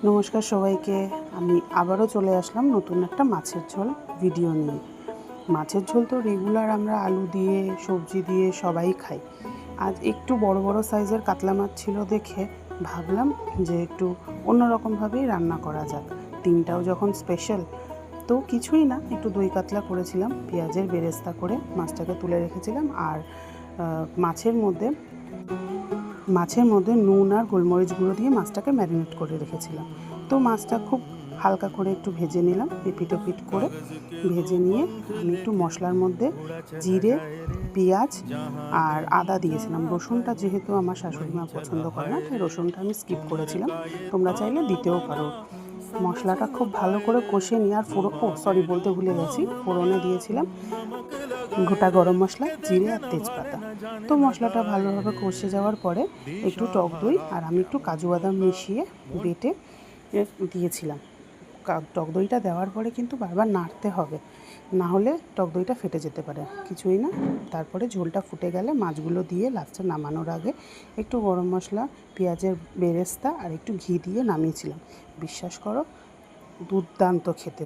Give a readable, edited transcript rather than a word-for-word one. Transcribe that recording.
নমস্কার সবাইকে। আমি আবারও চলে আসলাম নতুন একটা মাছের ঝোল ভিডিও নিয়ে। মাছের ঝোল তো রেগুলার আমরা আলু দিয়ে সবজি দিয়ে সবাই খাই। আজ একটু বড় বড় সাইজের কাতলা মাছ ছিল দেখে ভাবলাম যে একটু অন্যরকমভাবেই রান্না করা যাক। দিনটাও যখন স্পেশাল, তো কিছুই না, একটু দই কাতলা করেছিলাম, পেঁয়াজের বেরেস্তা করে মাছটাকে তুলে রেখেছিলাম। আর মাছের মধ্যে নুন আর গোলমরিচ গুঁড়ো দিয়ে মাছটাকে ম্যারিনেট করে রেখেছিলাম। তো মাছটা খুব হালকা করে একটু ভেজে নিলাম, এপিট ওপিট করে ভেজে নিয়ে আমি একটু মশলার মধ্যে জিরে, পেঁয়াজ আর আদা দিয়েছিলাম। রসুনটা যেহেতু আমার শাশুড়ি মা পছন্দ করে না, তাই রসুনটা আমি স্কিপ করেছিলাম, তোমরা চাইলে দিতেও পারো। মশলাটা খুব ভালো করে কষে নিয়ে আর বলতে ভুলে গেছি, ফোড়নে দিয়েছিলাম গোটা গরম মশলা, জিরে আর তেজপাতা। তো মশলাটা ভালোভাবে কষে যাওয়ার পরে একটু টক দই আর আমি একটু কাজু বাদাম মিশিয়ে বেটে দিয়েছিলাম। টক দইটা দেওয়ার পরে কিন্তু বারবার নাড়তে হবে, না হলে টক দইটা ফেটে যেতে পারে। কিছুই না, তারপরে ঝোলটা ফুটে গেলে মাছগুলো দিয়ে লাস্টে নামানোর আগে একটু গরম মশলা, পেঁয়াজের বেরেস্তা আর একটু ঘি দিয়ে নামিয়েছিলাম। বিশ্বাস করো, দুর্দান্ত খেতে।